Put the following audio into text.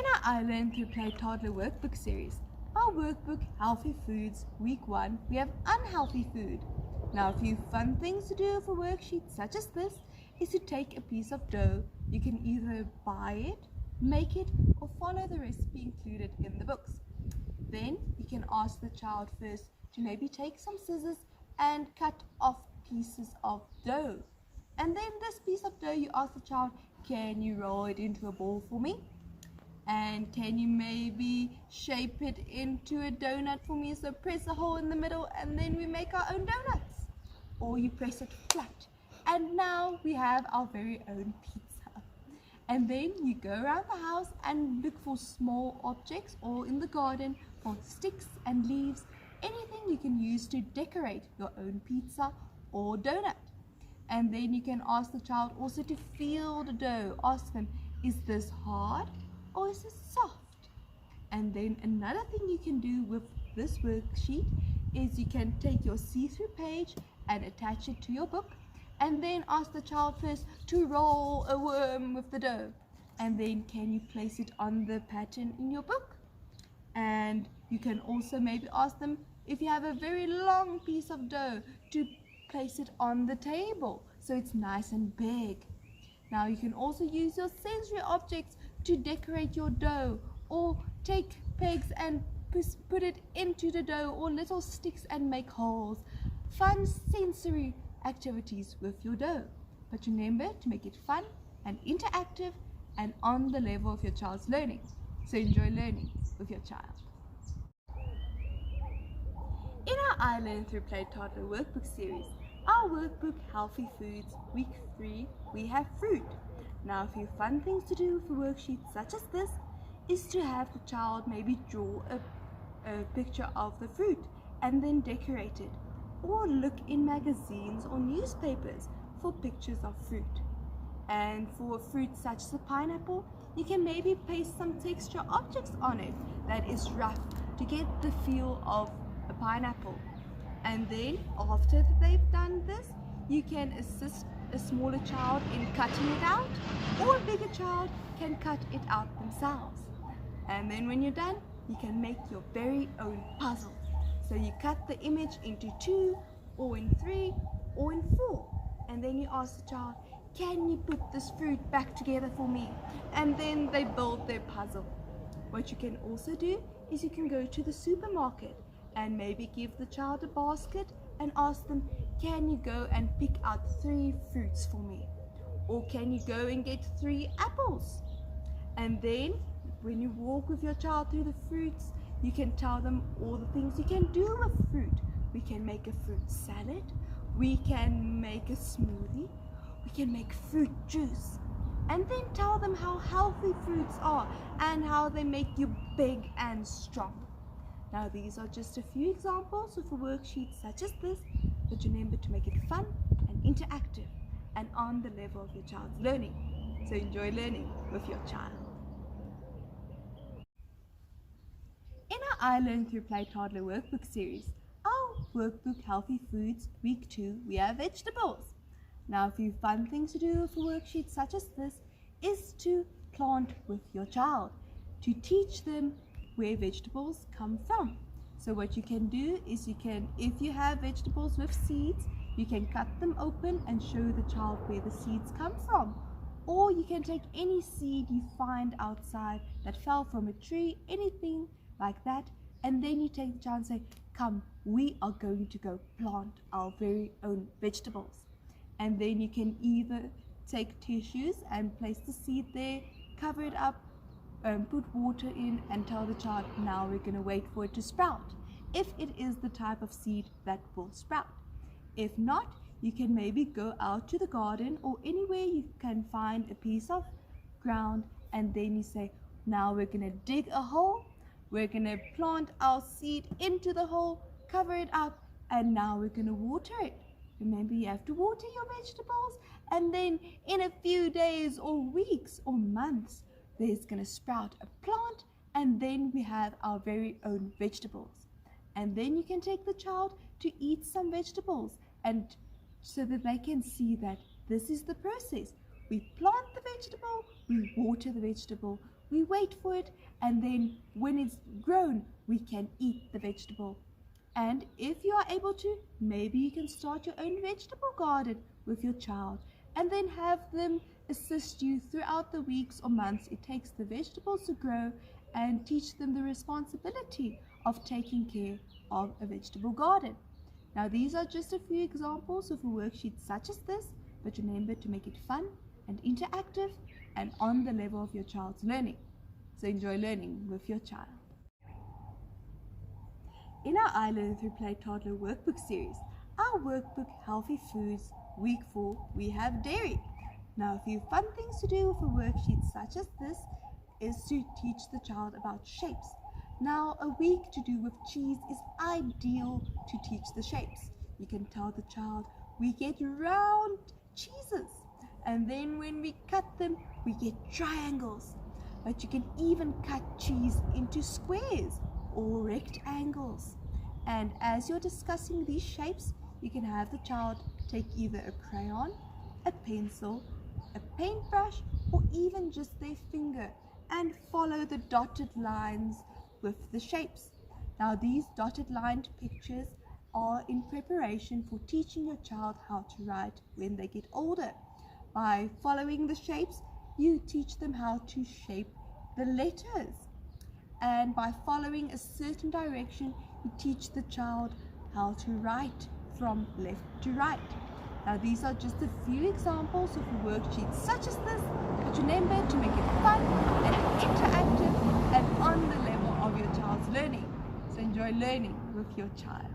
In our I Learn Through Play Toddler Workbook series, our workbook Healthy Foods, Week 1, we have unhealthy food. Now a few fun things to do for worksheets such as this is to take a piece of dough. You can either buy it, make it, or follow the recipe included in the books. Then you can ask the child first to maybe take some scissors and cut off pieces of dough. And then this piece of dough, you ask the child, can you roll it into a ball for me? And can you maybe shape it into a donut for me? So press a hole in the middle and then we make our own donuts. Or you press it flat. And now we have our very own pizza. And then you go around the house and look for small objects or in the garden for sticks and leaves. Anything you can use to decorate your own pizza or donut. And then you can ask the child also to feel the dough. Ask them, is this hard? Or is it soft? And then another thing you can do with this worksheet is you can take your see-through page and attach it to your book and then ask the child first to roll a worm with the dough, and then can you place it on the pattern in your book. And you can also maybe ask them, if you have a very long piece of dough, to place it on the table so it's nice and big. Now you can also use your sensory objects to decorate your dough, or take pegs and put it into the dough, or little sticks and make holes. Fun sensory activities with your dough. But remember to make it fun and interactive and on the level of your child's learning. So enjoy learning with your child. In our I Learn Through Play Toddler Workbook series, our workbook Healthy Foods, Week 3, we have fruit. Now a few fun things to do for worksheets such as this is to have the child maybe draw a picture of the fruit and then decorate it, or look in magazines or newspapers for pictures of fruit. And for a fruit such as a pineapple, you can maybe paste some texture objects on it that is rough to get the feel of a pineapple. And then after they've done this, you can assist a smaller child in cutting it out, or a bigger child can cut it out themselves. And then when you're done, you can make your very own puzzle. So you cut the image into 2, or in 3, or in 4. And then you ask the child, can you put this fruit back together for me? And then they build their puzzle. What you can also do is you can go to the supermarket and maybe give the child a basket and ask them, can you go and pick out 3 fruits for me? Or can you go and get 3 apples? And then when you walk with your child through the fruits, you can tell them all the things you can do with fruit. We can make a fruit salad, we can make a smoothie, we can make fruit juice. And then tell them how healthy fruits are and how they make you big and strong. Now these are just a few examples of a worksheet such as this, but remember to make it fun and interactive and on the level of your child's learning. So enjoy learning with your child. In our I Learn Through Play Toddler Workbook series, our workbook Healthy Foods, Week 2, we have vegetables. Now a few fun things to do with a worksheet such as this is to plant with your child, to teach them where vegetables come from. So what you can do is you can, if you have vegetables with seeds, you can cut them open and show the child where the seeds come from. Or you can take any seed you find outside that fell from a tree, anything like that, and then you take the child and say, come, we are going to go plant our very own vegetables. And then you can either take tissues and place the seed there, cover it up, put water in and tell the child, now we're going to wait for it to sprout, if it is the type of seed that will sprout. If not, you can maybe go out to the garden or anywhere you can find a piece of ground, and then you say, now we're going to dig a hole, we're going to plant our seed into the hole, cover it up, and now we're going to water it. Remember, you have to water your vegetables, and then in a few days or weeks or months, there's going to sprout a plant, and then we have our very own vegetables. And then you can take the child to eat some vegetables, and so that they can see that this is the process. We plant the vegetable, we water the vegetable, we wait for it, and then when it's grown, we can eat the vegetable. And if you are able to, maybe you can start your own vegetable garden with your child and then have them assist you throughout the weeks or months it takes the vegetables to grow, and teach them the responsibility of taking care of a vegetable garden. Now, these are just a few examples of a worksheet such as this, but remember to make it fun and interactive and on the level of your child's learning. So enjoy learning with your child. In our I Learn Through Play Toddler Workbook series, our workbook Healthy Foods, Week 4, we have dairy. Now, a few fun things to do with a worksheet such as this is to teach the child about shapes. Now, a week to do with cheese is ideal to teach the shapes. You can tell the child we get round cheeses, and then when we cut them, we get triangles. But you can even cut cheese into squares or rectangles. And as you're discussing these shapes, you can have the child take either a crayon, a pencil, a paintbrush, or even just their finger and follow the dotted lines with the shapes. Now, these dotted lined pictures are in preparation for teaching your child how to write when they get older. By following the shapes, you teach them how to shape the letters. And by following a certain direction, you teach the child how to write from left to right. Now, these are just a few examples of a worksheet such as this, but remember to make it fun and interactive and on the level of your child's learning. So enjoy learning with your child.